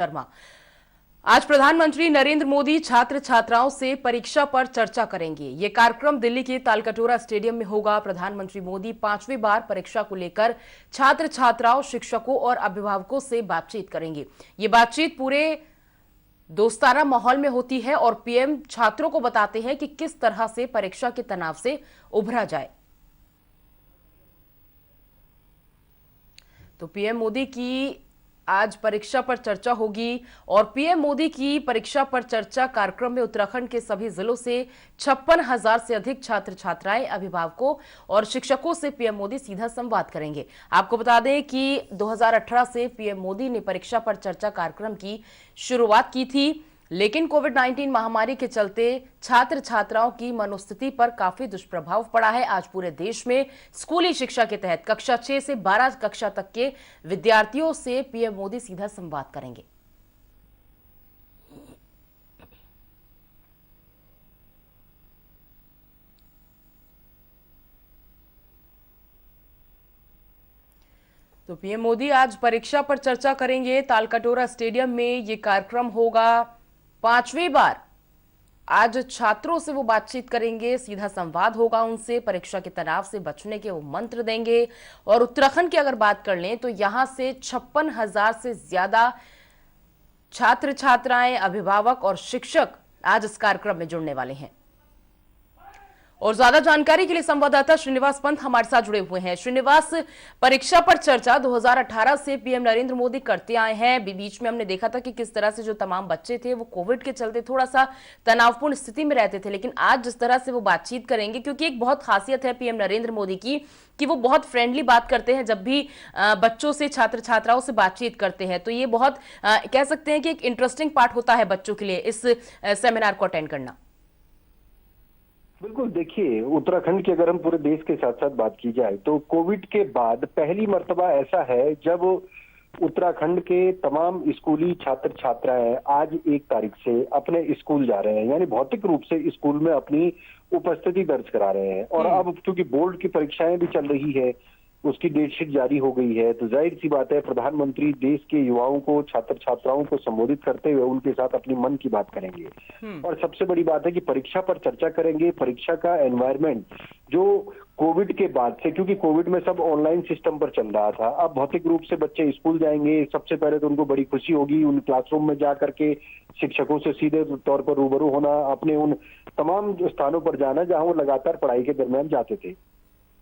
शर्मा। आज प्रधानमंत्री नरेंद्र मोदी छात्र छात्राओं से परीक्षा पर चर्चा करेंगे। ये कार्यक्रम दिल्ली के तालकटोरा स्टेडियम में होगा। प्रधानमंत्री मोदी 5वीं बार परीक्षा को लेकर छात्र छात्राओं, शिक्षकों और अभिभावकों से बातचीत करेंगे। ये बातचीत पूरे दोस्ताना माहौल में होती है और पीएम छात्रों को बताते हैं कि किस तरह से परीक्षा के तनाव से उभरा जाए। तो पीएम मोदी की आज परीक्षा पर चर्चा होगी और पीएम मोदी की परीक्षा पर चर्चा कार्यक्रम में उत्तराखंड के सभी जिलों से 56,000 से अधिक छात्र छात्राएं, अभिभावकों और शिक्षकों से पीएम मोदी सीधा संवाद करेंगे। आपको बता दें कि 2018 से पीएम मोदी ने परीक्षा पर चर्चा कार्यक्रम की शुरुआत की थी, लेकिन कोविड-19 महामारी के चलते छात्र छात्राओं की मनोस्थिति पर काफी दुष्प्रभाव पड़ा है। आज पूरे देश में स्कूली शिक्षा के तहत कक्षा 6 से 12 कक्षा तक के विद्यार्थियों से पीएम मोदी सीधा संवाद करेंगे। तो पीएम मोदी आज परीक्षा पर चर्चा करेंगे। तालकटोरा स्टेडियम में ये कार्यक्रम होगा 5वीं बार। आज छात्रों से वो बातचीत करेंगे, सीधा संवाद होगा उनसे, परीक्षा के तनाव से बचने के वो मंत्र देंगे। और उत्तराखंड की अगर बात कर लें तो यहां से 56,000 से ज्यादा छात्र छात्राएं, अभिभावक और शिक्षक आज इस कार्यक्रम में जुड़ने वाले हैं। और ज्यादा जानकारी के लिए संवाददाता श्रीनिवास पंत हमारे साथ जुड़े हुए हैं। श्रीनिवास, परीक्षा पर चर्चा 2018 से पीएम नरेंद्र मोदी करते आए हैं। बीच में हमने देखा था कि किस तरह से जो तमाम बच्चे थे वो कोविड के चलते थोड़ा सा तनावपूर्ण स्थिति में रहते थे, लेकिन आज जिस तरह से वो बातचीत करेंगे, क्योंकि एक बहुत खासियत है पीएम नरेंद्र मोदी की कि वो बहुत फ्रेंडली बात करते हैं जब भी बच्चों से, छात्र छात्राओं से बातचीत करते हैं। तो ये बहुत कह सकते हैं कि एक इंटरेस्टिंग पार्ट होता है बच्चों के लिए इस सेमिनार को अटेंड करना। बिल्कुल, देखिए, उत्तराखंड की अगर हम पूरे देश के साथ साथ बात की जाए तो कोविड के बाद पहली मर्तबा ऐसा है जब उत्तराखंड के तमाम स्कूली छात्र छात्राएं आज 1 तारीख से अपने स्कूल जा रहे हैं, यानी भौतिक रूप से स्कूल में अपनी उपस्थिति दर्ज करा रहे हैं। और अब क्योंकि बोर्ड की परीक्षाएं भी चल रही है, उसकी डेटशीट जारी हो गई है, तो जाहिर सी बात है प्रधानमंत्री देश के युवाओं को, छात्र छात्राओं को संबोधित करते हुए उनके साथ अपनी मन की बात करेंगे। और सबसे बड़ी बात है कि परीक्षा पर चर्चा करेंगे। परीक्षा का एनवायरनमेंट जो कोविड के बाद से, क्योंकि कोविड में सब ऑनलाइन सिस्टम पर चल रहा था, अब भौतिक रूप से बच्चे स्कूल जाएंगे। सबसे पहले तो उनको बड़ी खुशी होगी उन क्लासरूम में जा करके शिक्षकों से सीधे तौर पर रूबरू होना, अपने उन तमाम स्थानों पर जाना जहां वो लगातार पढ़ाई के दरमियान जाते थे।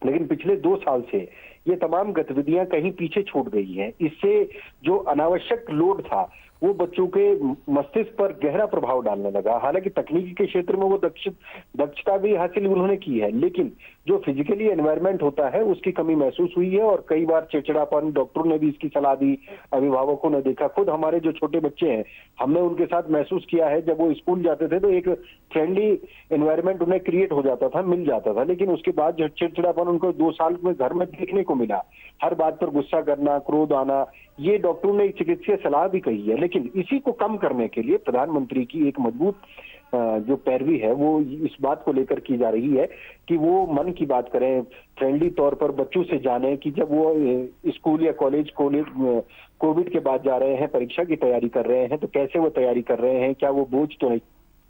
लेकिन पिछले 2 साल से ये तमाम गतिविधियां कहीं पीछे छूट गई हैं। इससे जो अनावश्यक लोड था वो बच्चों के मस्तिष्क पर गहरा प्रभाव डालने लगा। हालांकि तकनीकी के क्षेत्र में वो दक्षता भी हासिल उन्होंने की है, लेकिन जो फिजिकली एनवायरनमेंट होता है उसकी कमी महसूस हुई है। और कई बार चिड़चिड़ापन, डॉक्टरों ने भी इसकी सलाह दी, अभिभावकों ने देखा, खुद हमारे जो छोटे बच्चे हैं हमने उनके साथ महसूस किया है। जब वो स्कूल जाते थे तो एक फ्रेंडली एनवायरनमेंट उन्हें क्रिएट हो जाता था, मिल जाता था, लेकिन उसके बाद जो चिड़चिड़ापन उनको 2 साल में घर में देखने को मिला, हर बात पर गुस्सा करना, क्रोध आना, ये डॉक्टरों ने चिकित्सीय सलाह भी कही है। लेकिन इसी को कम करने के लिए प्रधानमंत्री की एक मजबूत जो पैरवी है वो इस बात को लेकर की जा रही है कि वो मन की बात करें, फ्रेंडली तौर पर बच्चों से जाने कि जब वो स्कूल या कॉलेज कोविड के बाद जा रहे हैं, परीक्षा की तैयारी कर रहे हैं, तो कैसे वो तैयारी कर रहे हैं, क्या वो बोझ तो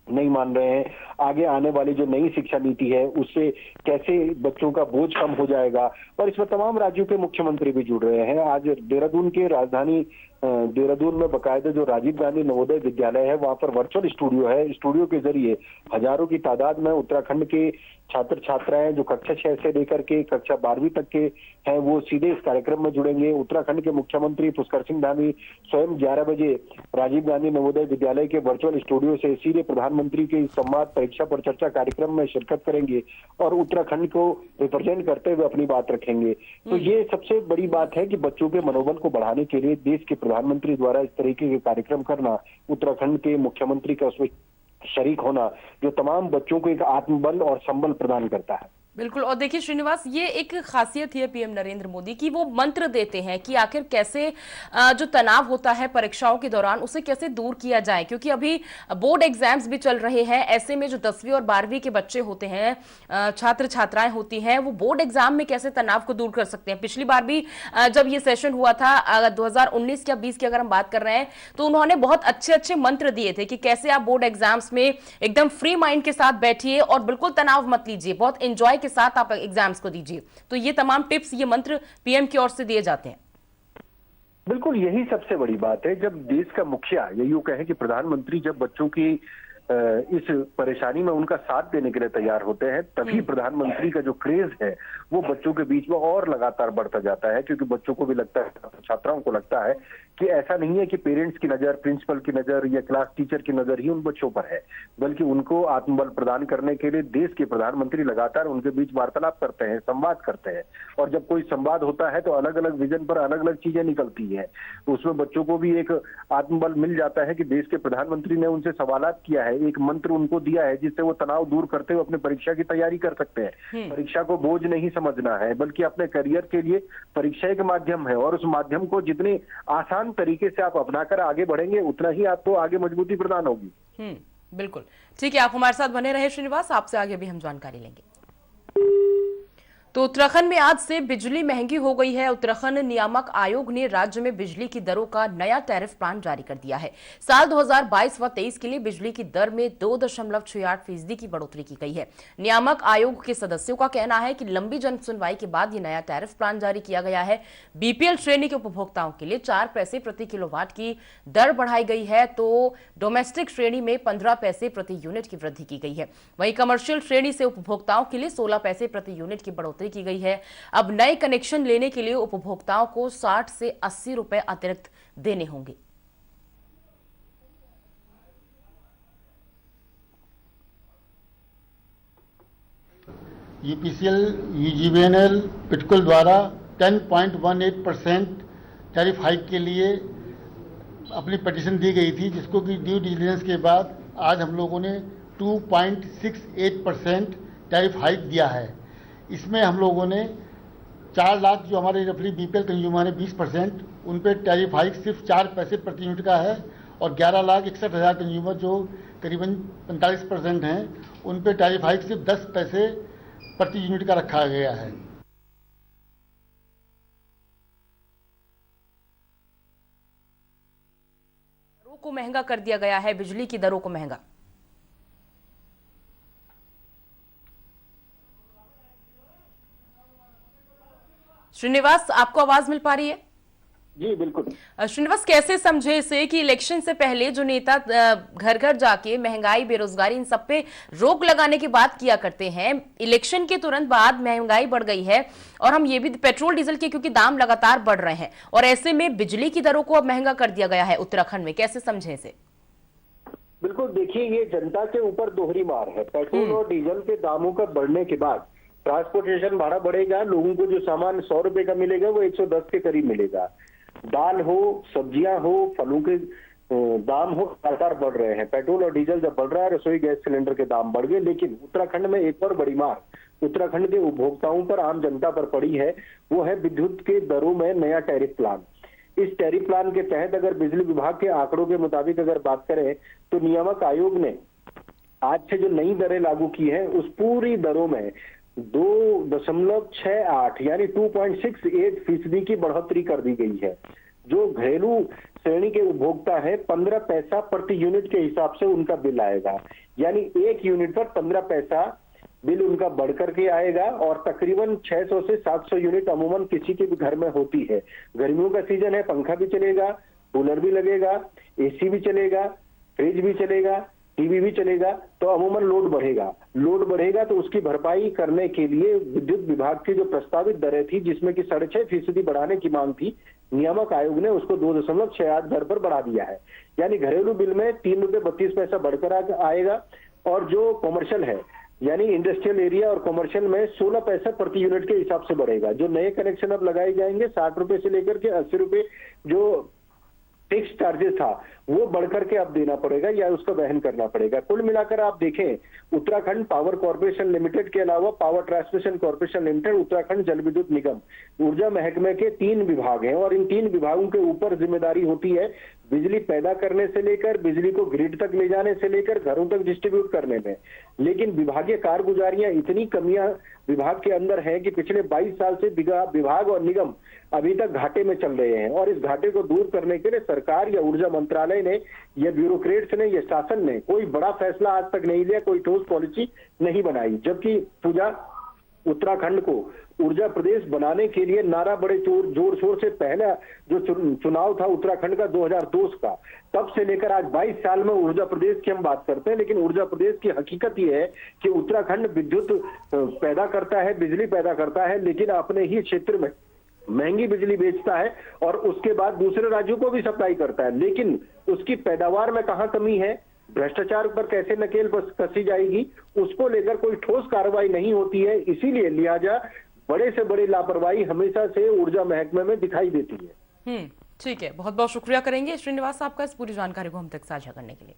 नहीं मान रहे हैं, आगे आने वाली जो नई शिक्षा नीति है उससे कैसे बच्चों का बोझ कम हो जाएगा। और इसमें तमाम राज्यों के मुख्यमंत्री भी जुड़ रहे हैं। आज देहरादून के राजधानी देहरादून में बकायदा जो राजीव गांधी नवोदय विद्यालय है वहां पर वर्चुअल स्टूडियो है। स्टूडियो के जरिए हजारों की तादाद में उत्तराखंड के छात्र छात्राएं जो कक्षा 6 से लेकर के कक्षा 12वीं तक के हैं वो सीधे इस कार्यक्रम में जुड़ेंगे। उत्तराखंड के मुख्यमंत्री पुष्कर सिंह धामी स्वयं 11 बजे राजीव गांधी नवोदय विद्यालय के वर्चुअल स्टूडियो से सीधे प्रधानमंत्री के संवाद परीक्षा पर चर्चा कार्यक्रम में शिरकत करेंगे और उत्तराखंड को रिप्रेजेंट करते हुए अपनी बात रखेंगे। तो ये सबसे बड़ी बात है कि बच्चों के मनोबल को बढ़ाने के लिए देश के प्रधानमंत्री द्वारा इस तरीके के कार्यक्रम करना, उत्तराखंड के मुख्यमंत्री का उसमें शरीक होना, जो तमाम बच्चों को एक आत्मबल और संबल प्रदान करता है। बिल्कुल। और देखिए श्रीनिवास, ये एक खासियत है पीएम नरेंद्र मोदी की, वो मंत्र देते हैं कि आखिर कैसे जो तनाव होता है परीक्षाओं के दौरान उसे कैसे दूर किया जाए, क्योंकि अभी बोर्ड एग्जाम्स भी चल रहे हैं। ऐसे में जो 10वीं और 12वीं के बच्चे होते हैं, छात्र छात्राएं होती हैं, वो बोर्ड एग्जाम में कैसे तनाव को दूर कर सकते हैं। पिछली बार भी जब ये सेशन हुआ था 2019 या 20 की अगर हम बात कर रहे हैं, तो उन्होंने बहुत अच्छे अच्छे मंत्र दिए थे कि कैसे आप बोर्ड एग्जाम्स में एकदम फ्री माइंड के साथ बैठिए और बिल्कुल तनाव मत लीजिए, बहुत एंजॉय के साथ आप एग्जाम्स को दीजिए। तो ये तमाम टिप्स, ये मंत्र पीएम की ओर से दिए जाते हैं। बिल्कुल, यही सबसे बड़ी बात है। जब देश का मुखिया, या यूं कहें कि प्रधानमंत्री, जब बच्चों की इस परेशानी में उनका साथ देने के लिए तैयार होते हैं, तभी प्रधानमंत्री का जो क्रेज है वो बच्चों के बीच में और लगातार बढ़ता जाता है। क्योंकि बच्चों को भी लगता है, छात्राओं को लगता है कि ऐसा नहीं है कि पेरेंट्स की नजर, प्रिंसिपल की नजर या क्लास टीचर की नजर ही उन बच्चों पर है, बल्कि उनको आत्मबल प्रदान करने के लिए देश के प्रधानमंत्री लगातार उनके बीच वार्तालाप करते हैं, संवाद करते हैं। और जब कोई संवाद होता है तो अलग अलग विजन पर अलग अलग चीजें निकलती है। उसमें बच्चों को भी एक आत्मबल मिल जाता है कि देश के प्रधानमंत्री ने उनसे सवालात किया है, एक मंत्र उनको दिया है जिससे वो तनाव दूर करते हुए अपने परीक्षा की तैयारी कर सकते हैं। परीक्षा को बोझ नहीं समझना है, बल्कि अपने करियर के लिए परीक्षा एक माध्यम है, और उस माध्यम को जितने आसान तरीके से आप अपनाकर आगे बढ़ेंगे, उतना ही आपको आगे मजबूती प्रदान होगी। बिल्कुल ठीक है, आप हमारे साथ बने रहे श्रीनिवास, आपसे आगे भी हम जानकारी लेंगे। तो उत्तराखंड में आज से बिजली महंगी हो गई है। उत्तराखंड नियामक आयोग ने राज्य में बिजली की दरों का नया टैरिफ प्लान जारी कर दिया है। साल 2022 व 23 के लिए बिजली की दर में 2.68% की बढ़ोतरी की गई है। नियामक आयोग के सदस्यों का कहना है कि लंबी जन सुनवाई के बाद ये नया टैरिफ प्लान जारी किया गया है। बीपीएल श्रेणी के उपभोक्ताओं के लिए 4 पैसे प्रति किलोवाट की दर बढ़ाई गई है, तो डोमेस्टिक श्रेणी में 15 पैसे प्रति यूनिट की वृद्धि की गई है। वहीं कमर्शियल श्रेणी से उपभोक्ताओं के लिए 16 पैसे प्रति यूनिट की बढ़ोतरी की गई है। अब नए कनेक्शन लेने के लिए उपभोक्ताओं को 60 से 80 रुपए अतिरिक्त देने होंगे। यूपीसीएल, यूजीवीएनएल, पिटकुल द्वारा 10.18% टैरिफ हाइक के लिए अपनी पिटीशन दी गई थी, जिसको कि ड्यू डिलिजेंस के बाद आज हम लोगों ने 2.68% टैरिफ हाइक दिया है। इसमें हम लोगों ने 4 लाख जो हमारे रफली बीपीएल कंज्यूमर है 20%, उन पे टैरिफ हाइक सिर्फ 4 पैसे प्रति यूनिट का है, और 11,61,000 कंज्यूमर जो करीबन 45% हैं, उन पे टैरिफ हाइक सिर्फ 10 पैसे प्रति यूनिट का रखा गया है। दरों को महंगा कर दिया गया है, बिजली की दरों को महंगा। श्रीनिवास, आपको आवाज मिल पा रही है? जी बिल्कुल। श्रीनिवास, कैसे समझे इसे कि इलेक्शन से पहले जो नेता घर घर जाके महंगाई, बेरोजगारी, इन सब पे रोक लगाने की बात किया करते हैं, इलेक्शन के तुरंत बाद महंगाई बढ़ गई है, और हम ये भी पेट्रोल डीजल के क्योंकि दाम लगातार बढ़ रहे हैं, और ऐसे में बिजली की दरों को अब महंगा कर दिया गया है उत्तराखंड में, कैसे समझे इसे? बिल्कुल, देखिए, ये जनता के ऊपर दोहरी मार है। पेट्रोल और डीजल के दामों का बढ़ने के बाद ट्रांसपोर्टेशन भाड़ा बढ़ेगा, लोगों को जो सामान 100 रुपए का मिलेगा वो 110 के करीब मिलेगा। दाल हो, सब्जियां हो, फलों के दाम हो, लगातार बढ़ रहे हैं। पेट्रोल और डीजल जब बढ़ रहा है, रसोई गैस सिलेंडर के दाम बढ़ गए। लेकिन उत्तराखंड में एक और बड़ी मार उत्तराखंड के उपभोक्ताओं पर, आम जनता पर पड़ी है, वो है विद्युत के दरों में नया टैरिफ प्लान। इस टैरिफ प्लान के तहत अगर बिजली विभाग के आंकड़ों के मुताबिक अगर बात करें, तो नियामक आयोग ने आज से जो नई दरें लागू की है, उस पूरी दरों में 2.68 यानी 2.68% की बढ़ोतरी कर दी गई है। जो घरेलू श्रेणी के उपभोक्ता है, 15 पैसा प्रति यूनिट के हिसाब से उनका बिल आएगा, यानी 1 यूनिट पर 15 पैसा बिल उनका बढ़ करके आएगा। और तकरीबन 600 से 700 यूनिट अमूमन किसी के भी घर में होती है। गर्मियों का सीजन है, पंखा भी चलेगा, कूलर भी लगेगा, एसी भी चलेगा, फ्रिज भी चलेगा, टीवी भी चलेगा, तो अमूमन लोड बढ़ेगा तो उसकी भरपाई करने के लिए विद्युत विभाग की जो प्रस्तावित दरें थी, जिसमें कि 6.5% बढ़ाने की मांग थी, नियामक आयोग ने उसको 2.68 दर पर बढ़ा दिया है। यानी घरेलू बिल में 3 रुपए 32 पैसा बढ़कर आएगा, और जो कॉमर्शियल है यानी इंडस्ट्रियल एरिया और कॉमर्शियल में 16 पैसा प्रति यूनिट के हिसाब से बढ़ेगा। जो नए कनेक्शन अब लगाए जाएंगे 60 रुपए से लेकर के 80 रुपए जो फिक्स चार्जेस था वो बढ़कर के अब देना पड़ेगा या उसको वहन करना पड़ेगा। कुल मिलाकर आप देखें, उत्तराखंड पावर कॉर्पोरेशन लिमिटेड के अलावा power transmission corporation limited, Uttarakhand जल विद्युत निगम, ऊर्जा महकमे के 3 विभाग हैं और इन 3 विभागों के ऊपर जिम्मेदारी होती है बिजली पैदा करने से लेकर बिजली को ग्रिड तक ले जाने से लेकर घरों तक डिस्ट्रीब्यूट करने में। लेकिन विभागीय कारगुजारियां इतनी कमियां विभाग के अंदर है कि पिछले 22 साल से विभाग और निगम अभी तक घाटे में चल रहे हैं और इस घाटे को दूर करने के लिए सरकार या ऊर्जा मंत्रालय ने या ब्यूरोक्रेट्स ने या शासन ने कोई बड़ा फैसला आज तक नहीं लिया, कोई ठोस पॉलिसी नहीं बनाई। जबकि पूजा उत्तराखंड को ऊर्जा प्रदेश बनाने के लिए नारा बड़े जोर शोर से पहला जो चुनाव था उत्तराखंड का 2002 का, तब से लेकर आज 22 साल में ऊर्जा प्रदेश की हम बात करते हैं। लेकिन ऊर्जा प्रदेश की हकीकत यह है कि उत्तराखंड विद्युत पैदा करता है, बिजली पैदा करता है, लेकिन अपने ही क्षेत्र में महंगी बिजली बेचता है और उसके बाद दूसरे राज्यों को भी सप्लाई करता है। लेकिन उसकी पैदावार में कहां कमी है, भ्रष्टाचार पर कैसे नकेल कसी जाएगी, उसको लेकर कोई ठोस कार्रवाई नहीं होती है। इसीलिए लिहाजा बड़े से बड़ी लापरवाही हमेशा से ऊर्जा महकमे में दिखाई देती है। ठीक है, बहुत बहुत शुक्रिया करेंगे श्रीनिवास आपका इस पूरी जानकारी को हम तक साझा करने के लिए।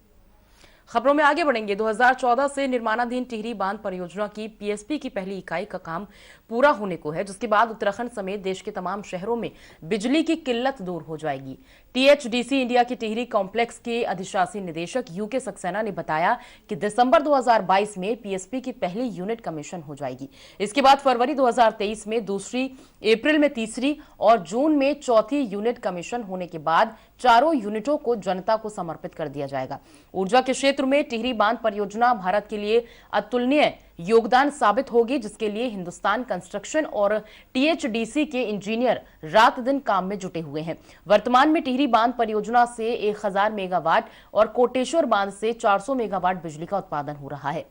खबरों में आगे बढ़ेंगे। 2014 से निर्माणाधीन टिहरी बांध परियोजना की पीएसपी की पहली इकाई का काम पूरा होने को है, जिसके बाद उत्तराखंड समेत देश के तमाम शहरों में बिजली की किल्लत दूर हो जाएगी। टीएचडीसी इंडिया के टिहरी कॉम्प्लेक्स के अधिशासी निदेशक यूके सक्सेना ने बताया कि दिसंबर 2022 में पीएसपी की पहली यूनिट कमीशन हो जाएगी। इसके बाद फरवरी 2023 में दूसरी, अप्रैल में तीसरी और जून में चौथी यूनिट कमीशन होने के बाद चारों यूनिटों को जनता को समर्पित कर दिया जाएगा। ऊर्जा के क्षेत्र में टिहरी बांध परियोजना भारत के लिए अतुलनीय योगदान साबित होगी, जिसके लिए हिंदुस्तान कंस्ट्रक्शन और टीएचडीसी के इंजीनियर रात दिन काम में जुटे हुए हैं। वर्तमान में टिहरी बांध परियोजना से 1000 मेगावाट और कोटेश्वर बांध से 400 मेगावाट बिजली का उत्पादन हो रहा है।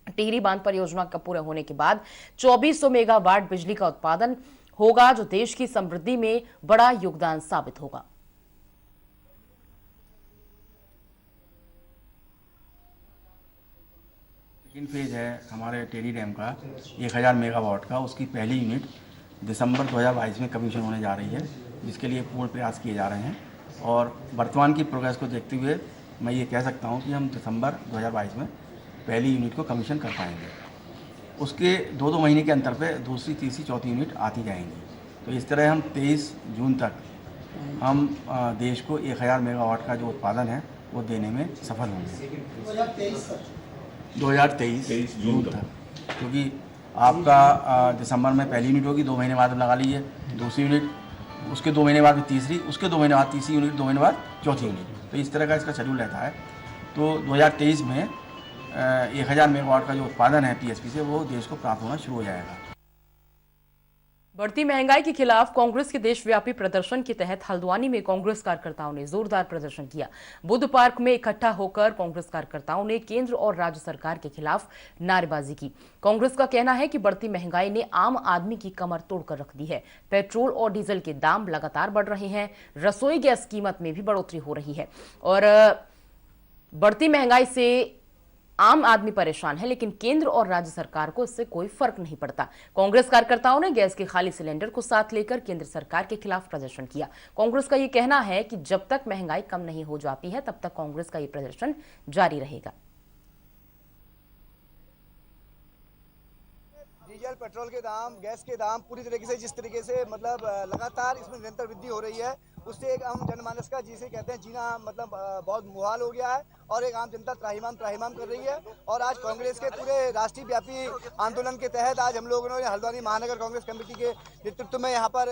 टिहरी बांध परियोजना का पूरा होने के बाद 2400 मेगावाट बिजली का उत्पादन होगा, जो देश की समृद्धि में बड़ा योगदान साबित होगा। सेकेंड फेज है हमारे टेरी डैम का 1000 मेगावाट का, उसकी पहली यूनिट दिसंबर 2022 में कमीशन होने जा रही है, जिसके लिए पूर्ण प्रयास किए जा रहे हैं। और वर्तमान की प्रोग्रेस को देखते हुए मैं ये कह सकता हूँ कि हम दिसंबर 2022 में पहली यूनिट को कमीशन कर पाएंगे। उसके 2-2 महीने के अंतर पे दूसरी, तीसरी, चौथी यूनिट आती जाएंगी। तो इस तरह हम 23 जून तक हम देश को 1000 मेगावाट का जो उत्पादन है वो देने में सफल होंगे। 2023 जून तक, क्योंकि आपका दिसंबर में पहली यूनिट होगी, 2 महीने बाद लगा लीजिए दूसरी यूनिट, उसके 2 महीने बाद तीसरी, उसके 2 महीने बाद तीसरी यूनिट, 2 महीने बाद चौथी यूनिट। तो इस तरह का इसका शेड्यूल रहता है। तो 2023 में 1000 मेगावाट का जो उत्पादन है पीएसपी से वो देश को प्राप्त होना शुरू हो जाएगा। बढ़ती महंगाई के खिलाफ कांग्रेस के देशव्यापी प्रदर्शन के तहत हल्द्वानी में कांग्रेस कार्यकर्ताओं ने जोरदार प्रदर्शन किया। बुद्ध पार्क में इकट्ठा होकर कांग्रेस कार्यकर्ताओं ने केंद्र और राज्य सरकार के खिलाफ नारेबाजी की। कांग्रेस का कहना है कि बढ़ती महंगाई ने आम आदमी की कमर तोड़कर रख दी है। पेट्रोल और डीजल के दाम लगातार बढ़ रहे हैं, रसोई गैस कीमत में भी बढ़ोतरी हो रही है और बढ़ती महंगाई से आम आदमी परेशान है, लेकिन केंद्र और राज्य सरकार को इससे कोई फर्क नहीं पड़ता। कांग्रेस कार्यकर्ताओं ने गैस के खाली सिलेंडर को साथ लेकर केंद्र सरकार के खिलाफ प्रदर्शन किया। कांग्रेस का यह कहना है कि जब तक महंगाई कम नहीं हो जाती है तब तक कांग्रेस का यह प्रदर्शन जारी रहेगा। डीजल, पेट्रोल के दाम, गैस के दाम पूरी तरीके से जिस तरीके से मतलब लगातार इसमें निरंतर वृद्धि हो रही है, उससे एक आम जनमानस का जिसे कहते हैं जीना मतलब बहुत मुहाल हो गया है और एक आम जनता त्राहिमाम कर रही है। और आज कांग्रेस के पूरे राष्ट्रीय व्यापी आंदोलन के तहत आज हम लोगों ने हल्द्वानी महानगर कांग्रेस कमेटी के नेतृत्व में यहाँ पर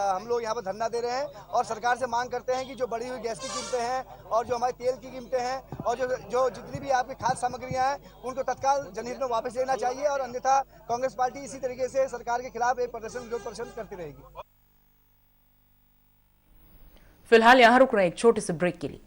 हम लोग यहाँ पर धरना दे रहे हैं और सरकार से मांग करते हैं कि जो बढ़ी हुई गैस की कीमतें हैं और जो हमारे तेल की कीमतें हैं और जो जितनी भी आपकी खाद्य सामग्रियाँ हैं उनको तत्काल जनहित में वापस लेना चाहिए और अन्यथा कांग्रेस पार्टी इसी तरीके से सरकार के खिलाफ एक विरोध प्रदर्शन करती रहेगी। फिलहाल यहां रुक रहे एक छोटे से ब्रेक के लिए।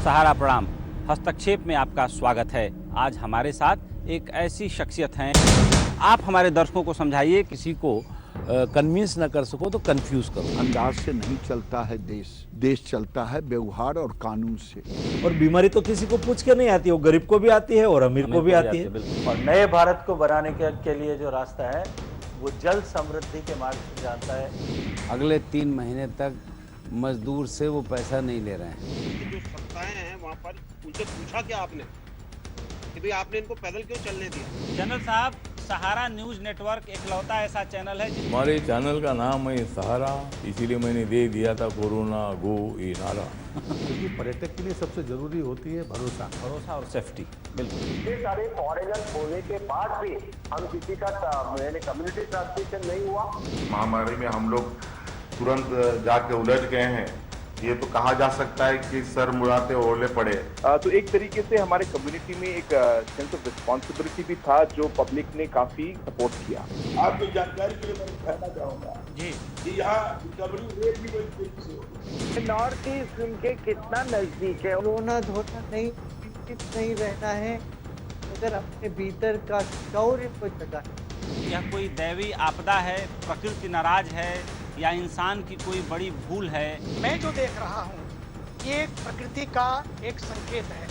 सहारा प्रणाम। हस्तक्षेप में आपका स्वागत है। आज हमारे साथ एक ऐसी शख्सियत हैं, आप हमारे दर्शकों को समझाइए। किसी को कन्विंस न कर सको तो कंफ्यूज करो। अंदाज से नहीं चलता है देश चलता है व्यवहार और कानून से। और बीमारी तो किसी को पूछ के नहीं आती, वो गरीब को भी आती है और अमीर को भी आती है। और नए भारत को बनाने के लिए जो रास्ता है वो जल समृद्धि के मार्ग से जाता है। अगले 3 महीने तक मजदूर से वो पैसा नहीं ले रहे हैं। जो सत्ताएं हैं वहाँ पर उनसे पूछा क्या आपने कि भाई आपने इनको पैदल क्यों चलने दिया? जनरल साहब, सहारा न्यूज नेटवर्क इकलौता ऐसा चैनल है हमारे चैनल का नाम है सहारा, इसीलिए मैंने दे दिया था कोरोना गो ये नारा। क्योंकि पर्यटक के लिए सबसे जरूरी होती है भरोसा और सेफ्टी। बिल्कुल। ये सारे फॉरेनर होने के बाद भी हम किसी का कम्युनिटी ट्रांसमिशन नहीं हुआ। महामारी में हम लोग तुरंत जाके उलझ गए हैं, ये तो कहा जा सकता है कि सर मुड़ाते ओले पड़े। तो एक तरीके से हमारे कम्युनिटी में एक सेंस ऑफ रिस्पॉन्सिबिलिटी भी था जो पब्लिक ने काफी सपोर्ट किया। आपकी जानकारी के लिए मैं कहना चाहूँगा जी कि यहाँ रिकवरी रेट भी बड़ी तेजी से हो रही है। नॉर्थ ईस्ट उनके कितना नजदीक है। कोरोना धोना नहीं रहना है अगर अपने भीतर का शौर्य को जगा। यह कोई दैवी आपदा है, प्रकृति नाराज है या इंसान की कोई बड़ी भूल है? मैं जो देख रहा हूँ ये प्रकृति का एक संकेत है।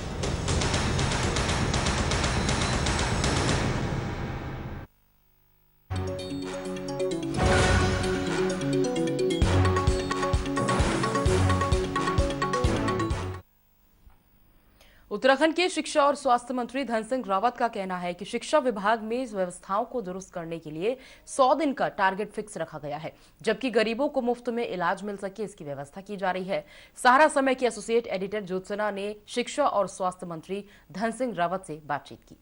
उत्तराखंड के शिक्षा और स्वास्थ्य मंत्री धन सिंह रावत का कहना है कि शिक्षा विभाग में इस व्यवस्थाओं को दुरुस्त करने के लिए 100 दिन का टारगेट फिक्स रखा गया है, जबकि गरीबों को मुफ्त में इलाज मिल सके इसकी व्यवस्था की जा रही है। सहारा समय की एसोसिएट एडिटर ज्योत्सना ने शिक्षा और स्वास्थ्य मंत्री धन सिंह रावत से बातचीत की।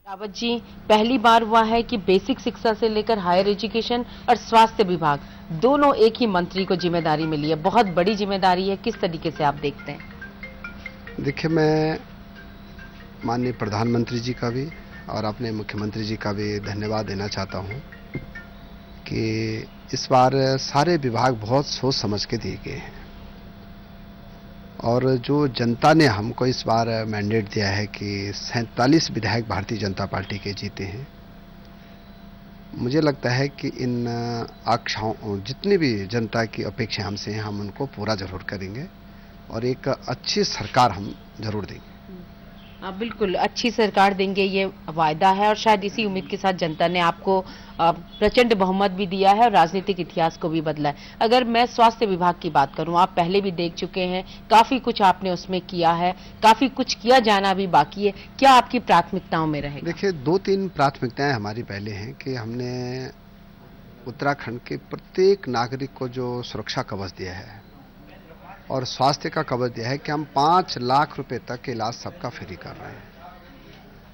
रावत जी, पहली बार हुआ है कि बेसिक शिक्षा से लेकर हायर एजुकेशन और स्वास्थ्य विभाग दोनों एक ही मंत्री को जिम्मेदारी मिली है। बहुत बड़ी जिम्मेदारी है, किस तरीके से आप देखते हैं? देखिए, मैं माननीय प्रधानमंत्री जी का भी और अपने मुख्यमंत्री जी का भी धन्यवाद देना चाहता हूं कि इस बार सारे विभाग बहुत सोच समझ के दिए गए हैं और जो जनता ने हमको इस बार मैंडेट दिया है कि 47 विधायक भारतीय जनता पार्टी के जीते हैं। मुझे लगता है कि इन आकांक्षाओं जितनी भी जनता की अपेक्षा हमसे हैं, हम उनको पूरा जरूर करेंगे और एक अच्छी सरकार हम जरूर देंगे। बिल्कुल अच्छी सरकार देंगे, ये वायदा है और शायद इसी उम्मीद के साथ जनता ने आपको प्रचंड बहुमत भी दिया है और राजनीतिक इतिहास को भी बदला है। अगर मैं स्वास्थ्य विभाग की बात करूं, आप पहले भी देख चुके हैं, काफी कुछ आपने उसमें किया है, काफी कुछ किया जाना भी बाकी है। क्या आपकी प्राथमिकताओं में रहेगा? देखिए, 2-3 प्राथमिकताएं हमारी पहले हैं कि हमने उत्तराखंड के प्रत्येक नागरिक को जो सुरक्षा कवच दिया है और स्वास्थ्य का कवच दिया है कि हम 5 लाख रुपए तक के इलाज सबका फ्री कर रहे हैं।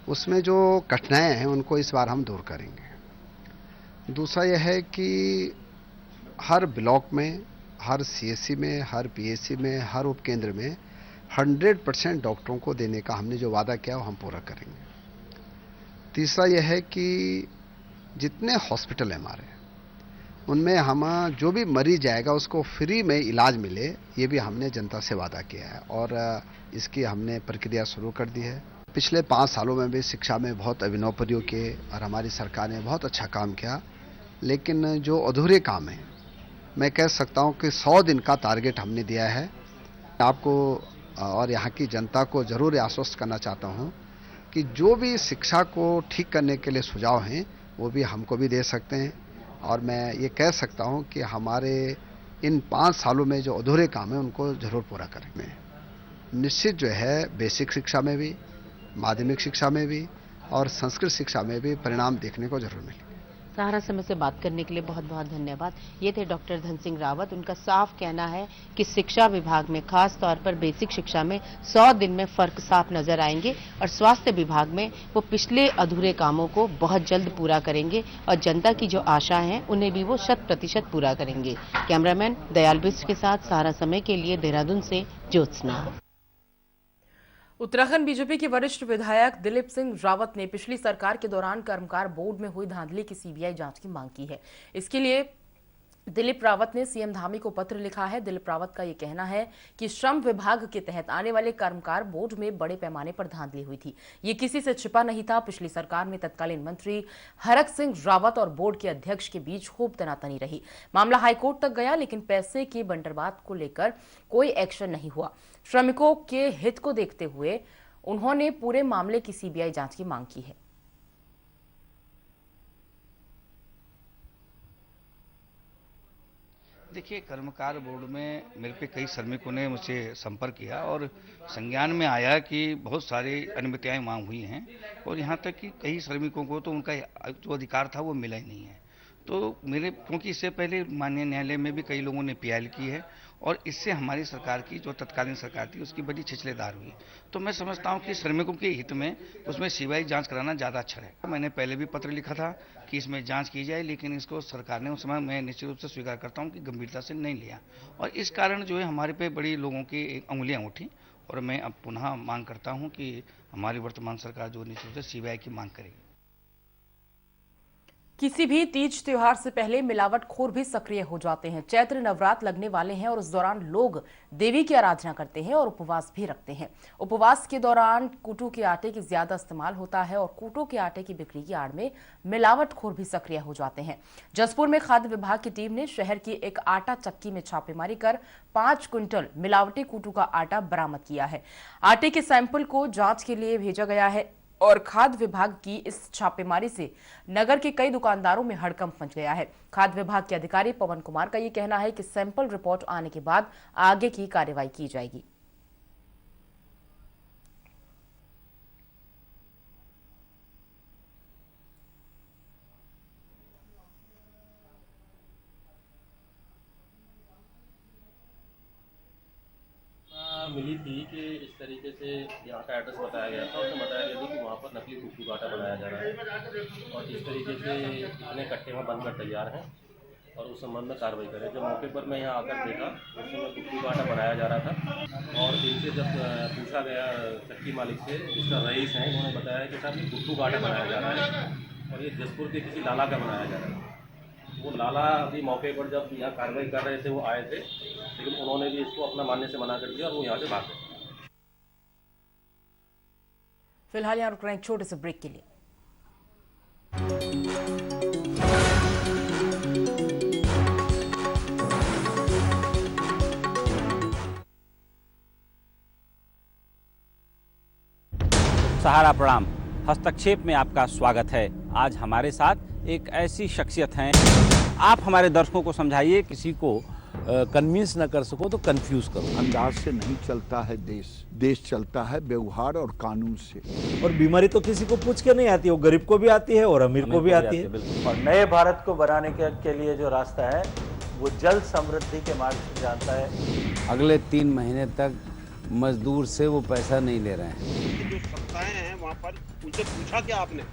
उसमें जो कठिनाइयां हैं उनको इस बार हम दूर करेंगे। दूसरा यह है कि हर ब्लॉक में, हर सीएससी में, हर पीएचसी में, हर उपकेंद्र में 100% डॉक्टरों को देने का हमने जो वादा किया वो हम पूरा करेंगे। तीसरा यह है कि जितने हॉस्पिटल हैं हमारे, उनमें हम जो भी मरीज जाएगा उसको फ्री में इलाज मिले, ये भी हमने जनता से वादा किया है और इसकी हमने प्रक्रिया शुरू कर दी है। पिछले 5 सालों में भी शिक्षा में बहुत अभिनव प्रयोग किए और हमारी सरकार ने बहुत अच्छा काम किया, लेकिन जो अधूरे काम हैं, मैं कह सकता हूं कि 100 दिन का टारगेट हमने दिया है। आपको और यहाँ की जनता को जरूर आश्वस्त करना चाहता हूँ कि जो भी शिक्षा को ठीक करने के लिए सुझाव हैं वो भी हमको भी दे सकते हैं और मैं ये कह सकता हूं कि हमारे इन 5 सालों में जो अधूरे काम है उनको जरूर पूरा करेंगे। निश्चित जो है बेसिक शिक्षा में भी, माध्यमिक शिक्षा में भी और संस्कृत शिक्षा में भी परिणाम देखने को जरूर मिलेंगे। सहारा समय से बात करने के लिए बहुत बहुत धन्यवाद। ये थे डॉक्टर धन सिंह रावत। उनका साफ कहना है कि शिक्षा विभाग में, खास तौर पर बेसिक शिक्षा में 100 दिन में फर्क साफ नजर आएंगे और स्वास्थ्य विभाग में वो पिछले अधूरे कामों को बहुत जल्द पूरा करेंगे और जनता की जो आशा है उन्हें भी वो 100% पूरा करेंगे। कैमरामैन दयाल बिष्ट के साथ सहारा समय के लिए देहरादून से ज्योत्सना। उत्तराखंड बीजेपी के वरिष्ठ विधायक दिलीप सिंह रावत ने पिछली सरकार के दौरान कर्मकार बोर्ड में हुई धांधली की सीबीआई जांच की मांग की है। इसके लिए दिलीप रावत ने सीएम धामी को पत्र लिखा है। दिलीप रावत का ये कहना है कि श्रम विभाग के तहत आने वाले कर्मकार बोर्ड में बड़े पैमाने पर धांधली हुई थी। ये किसी से छिपा नहीं था। पिछली सरकार में तत्कालीन मंत्री हरक सिंह रावत और बोर्ड के अध्यक्ष के बीच खूब तनातनी रही। मामला हाईकोर्ट तक गया, लेकिन पैसे की बंटरबांट को लेकर कोई एक्शन नहीं हुआ। श्रमिकों के हित को देखते हुए उन्होंने पूरे मामले की सीबीआई जांच की मांग की है। देखिए, कर्मकार बोर्ड में मेरे पे कई श्रमिकों ने मुझसे संपर्क किया और संज्ञान में आया कि बहुत सारी अनियमितताएं वहाँ हुई हैं और यहाँ तक कि कई श्रमिकों को तो उनका जो अधिकार था वो मिला ही नहीं है। तो क्योंकि इससे पहले माननीय न्यायालय में भी कई लोगों ने पीआईएल की है और इससे हमारी सरकार की जो तत्कालीन सरकार थी उसकी बड़ी छिछलेदार हुई। तो मैं समझता हूं कि श्रमिकों के हित में उसमें सीबीआई जांच कराना ज़्यादा अच्छा है। मैंने पहले भी पत्र लिखा था कि इसमें जांच की जाए, लेकिन इसको सरकार ने उस समय, मैं निश्चित रूप से स्वीकार करता हूं कि गंभीरता से नहीं लिया और इस कारण जो है हमारे पे बड़ी लोगों की उंगलियाँ उठी और मैं अब पुनः मांग करता हूँ कि हमारी वर्तमान सरकार जो निश्चित रूप से सीबीआई की मांग करेगी। किसी भी तीज त्योहार से पहले मिलावटखोर भी सक्रिय हो जाते हैं। चैत्र नवरात्र लगने वाले हैं और उस दौरान लोग देवी की आराधना करते हैं और उपवास भी रखते हैं। उपवास के दौरान कूटू के आटे की ज्यादा इस्तेमाल होता है और कूटू के आटे की बिक्री की आड़ में मिलावटखोर भी सक्रिय हो जाते हैं। जसपुर में खाद्य विभाग की टीम ने शहर की एक आटा चक्की में छापेमारी कर 5 क्विंटल मिलावटी कूटू का आटा बरामद किया है। आटे के सैंपल को जांच के लिए भेजा गया है और खाद्य विभाग की इस छापेमारी से नगर के कई दुकानदारों में हड़कंप मच गया है। खाद्य विभाग के अधिकारी पवन कुमार का ये कहना है कि सैंपल रिपोर्ट आने के बाद आगे की कार्रवाई की जाएगी। मिली थी कि इस तरीके से यहाँ का एड्रेस बताया गया था। उसने बताया गया था कि वहाँ पर नकली कूटू का आटा बनाया जा रहा है और इस तरीके से इतने कट्टे में बनकर तैयार हैं और उस संबंध में कार्रवाई करें। जब मौके पर मैं यहाँ आकर देखा उस समय कूटू का आटा बनाया जा रहा था और इनसे जब पूछा गया चक्की मालिक से, जिसका रईस है, उन्होंने बताया कि साहब ये कूटू का आटा बनाया जा रहा है और ये जसपुर के किसी लाला का बनाया जा रहा है। वो लाला अभी मौके पर जब यहाँ कार्रवाई कर रहे थे वो आए थे, लेकिन उन्होंने भी इसको अपना मानने से मना कर दिया और वो यहाँ से भाग गए। फिलहाल यहाँ रुक रहे हैं एक छोटे से ब्रेक के लिए। सहारा प्रणाम, हस्तक्षेप में आपका स्वागत है। आज हमारे साथ एक ऐसी शख्सियत हैं, आप हमारे दर्शकों को समझाइए। किसी को कन्विंस न कर सको तो कंफ्यूज करो। अंदाज से नहीं चलता है देश, देश चलता है व्यवहार और कानून से। और बीमारी तो किसी को पूछ के नहीं आती, वो गरीब को भी आती है और अमीर को भी आती है। और नए भारत को बनाने के लिए जो रास्ता है वो जल समृद्धि के मार्ग से जानता है। अगले 3 महीने तक मजदूर से वो पैसा नहीं ले रहे हैं। जो संस्थाएं हैं वहाँ पर उनसे पूछा क्या आपने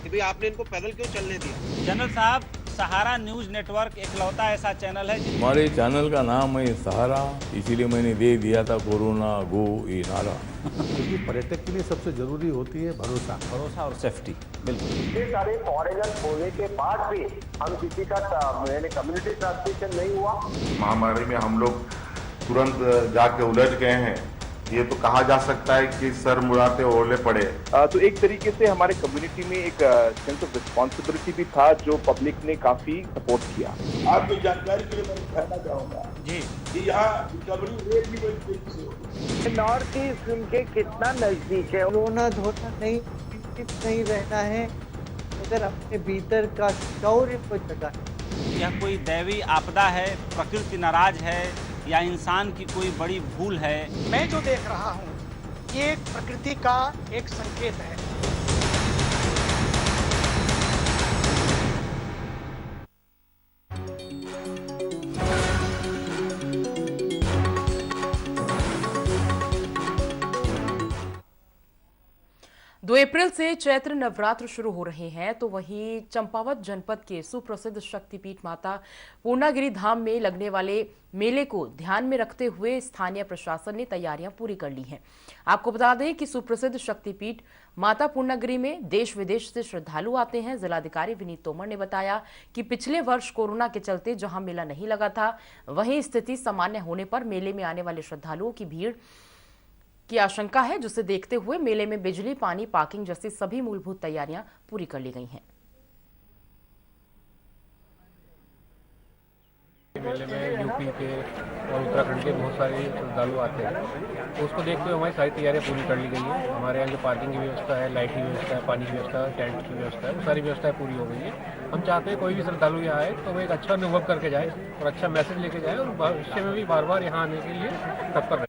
कि भाई आपने इनको पैदल क्यों चलने दिया? जनरल साहब, सहारा न्यूज नेटवर्क एकलौता ऐसा चैनल है हमारे चैनल का नाम है सहारा, इसीलिए मैंने दे दिया था कोरोना गो ई नारा। क्योंकि पर्यटक के लिए सबसे जरूरी होती है भरोसा और सेफ्टी। बिल्कुल, इतने सारे फॉरेनर होने के बाद भी हम किसी का कम्युनिटी ट्रांसमिशन नहीं हुआ। महामारी में हम लोग तुरंत जाके उलझ गए हैं। ये तो कहा जा सकता है कि सर मुड़ाते ओले पड़े। तो एक तरीके से हमारे कम्युनिटी में एक सेंस ऑफ रिस्पॉन्सिबिलिटी भी था जो पब्लिक ने काफी सपोर्ट किया। आपकी जानकारी के लिए मैं कहना चाहूँगा जी कि यहाँ रिकवरी रेट भी बड़ी तेजी से हो। नॉर्थ ईस्ट उनके कितना नजदीक है। रोना धोना नहीं रहना है, अगर अपने भीतर का शौर्य को जगाना। यह कोई दैवी आपदा है, प्रकृति नाराज है या इंसान की कोई बड़ी भूल है? मैं जो देख रहा हूँ ये प्रकृति का एक संकेत है। 2 अप्रैल से चैत्र नवरात्र शुरू हो रहे हैं, तो वहीं चंपावत जनपद के सुप्रसिद्ध शक्तिपीठ माता पूर्णागिरि धाम में लगने वाले मेले को ध्यान में रखते हुए स्थानीय प्रशासन ने तैयारियां पूरी कर ली हैं। आपको बता दें कि सुप्रसिद्ध शक्तिपीठ माता पूर्णागिरि में देश विदेश से श्रद्धालु आते हैं। जिलाधिकारी विनीत तोमर ने बताया कि पिछले वर्ष कोरोना के चलते जहां मेला नहीं लगा था, वहीं स्थिति सामान्य होने पर मेले में आने वाले श्रद्धालुओं की भीड़ की आशंका है, जिसे देखते हुए मेले में बिजली, पानी, पार्किंग जैसी सभी मूलभूत तैयारियां पूरी कर ली गई हैं। मेले में यूपी के और उत्तराखंड के बहुत सारे श्रद्धालु आते हैं, तो उसको देखते हुए हमारी सारी तैयारियां पूरी कर ली गई हैं। हमारे यहाँ जो पार्किंग की व्यवस्था है, लाइट की व्यवस्था है, पानी की व्यवस्था है, टेंट की व्यवस्था है, वो सारी व्यवस्थाएं पूरी हो गई है। हम चाहते हैं कोई भी श्रद्धालु यहाँ आए तो वो एक अच्छा अनुभव करके जाए और अच्छा मैसेज लेके जाए और भविष्य में भी बार बार यहाँ आने के लिए तत्पर रहे।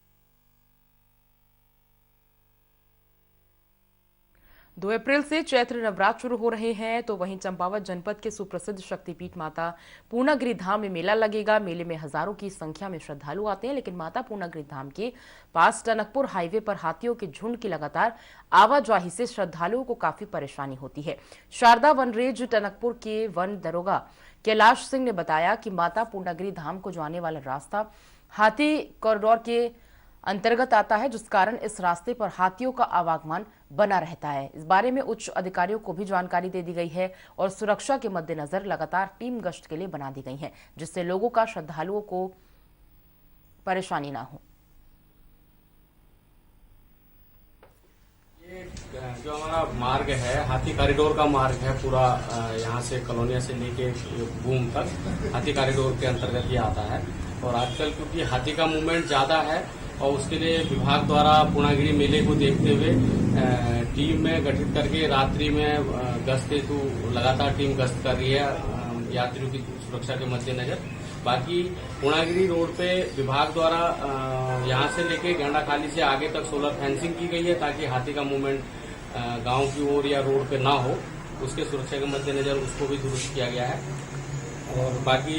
2 अप्रैल से चैत्र नवरात्र शुरू हो रहे हैं, तो वहीं चंपावत जनपद के सुप्रसिद्ध शक्तिपीठ माता पूर्णागिरि धाम में मेला लगेगा। मेले में हजारों की संख्या में श्रद्धालु आते हैं, लेकिन माता पूर्णागिरि धाम के पास टनकपुर हाईवे पर हाथियों के झुंड की लगातार आवाजाही से श्रद्धालुओं को काफी परेशानी होती है। शारदा वन रेंज टनकपुर के वन दरोगा कैलाश सिंह ने बताया कि माता पूर्णागिरि धाम को जाने वाला रास्ता हाथी कॉरिडोर के अंतर्गत आता है, जिस कारण इस रास्ते पर हाथियों का आवागमन बना रहता है। इस बारे में उच्च अधिकारियों को भी जानकारी दे दी गई है और सुरक्षा के मद्देनजर लगातार टीम गश्त के लिए बना दी गई है, जिससे लोगों का श्रद्धालुओं को परेशानी ना हो। जो हमारा मार्ग है, हाथी कॉरिडोर का मार्ग है, पूरा यहाँ से कॉलोनिया से लेके बूम तक हाथी कॉरिडोर के अंतर्गत ये आता है। और आजकल क्योंकि हाथी का मूवमेंट ज्यादा है और उसके लिए विभाग द्वारा पूर्णागिरि मेले को देखते हुए टीम में गठित करके रात्रि में गश्त हेतु लगातार टीम गश्त कर रही है यात्रियों की सुरक्षा के मद्देनजर। बाकी पूर्णागिरि रोड पे विभाग द्वारा यहाँ से लेके गंडाखाली से आगे तक सोलर फेंसिंग की गई है, ताकि हाथी का मूवमेंट गांव की ओर या रोड पे ना हो, उसके सुरक्षा के मद्देनजर उसको भी दुरुस्त किया गया है। और बाकी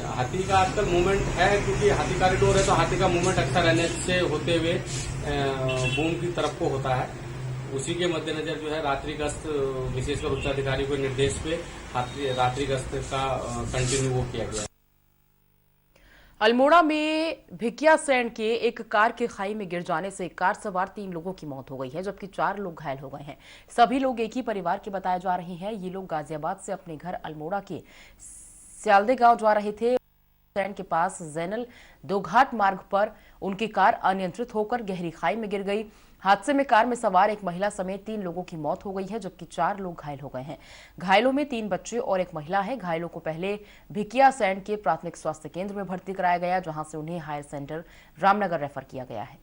हाथी का आजकल मूवमेंट है, क्योंकि हाथी कॉरिडोर है तो हाथी का मूवमेंट अक्सर रहने से होते हुए बूम की तरफ को होता है। उसी के मद्देनजर जो है रात्रि गश्त, विशेषकर उच्चाधिकारी के निर्देश पे रात्रि गश्त का कंटिन्यू वो किया गया है। अल्मोड़ा में भिकियासैंण के एक कार के खाई में गिर जाने से कार सवार 3 लोगों की मौत हो गई है, जबकि 4 लोग घायल हो गए हैं। सभी लोग एक ही परिवार के बताए जा रहे हैं। ये लोग गाजियाबाद से अपने घर अल्मोड़ा के सियालदे गांव जा रहे थे। सैंण के पास जैनल 2 घाट मार्ग पर उनकी कार अनियंत्रित होकर गहरी खाई में गिर गई। हादसे में कार में सवार एक महिला समेत 3 लोगों की मौत हो गई है, जबकि 4 लोग घायल हो गए हैं। घायलों में 3 बच्चे और एक महिला है। घायलों को पहले भिकियासैंण के प्राथमिक स्वास्थ्य केंद्र में भर्ती कराया गया, जहां से उन्हें हायर सेंटर रामनगर रेफर किया गया है।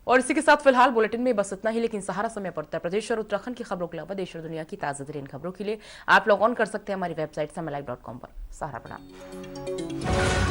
और इसी के साथ फिलहाल बुलेटिन में बस इतना ही, लेकिन सहारा समय पर उत्तर प्रदेश और उत्तराखंड की खबरों के अलावा देश और दुनिया की ताजा तरीन खबरों के लिए आप लॉग ऑन कर सकते हैं हमारी वेबसाइट samalive.com पर। सहारा प्रणाम।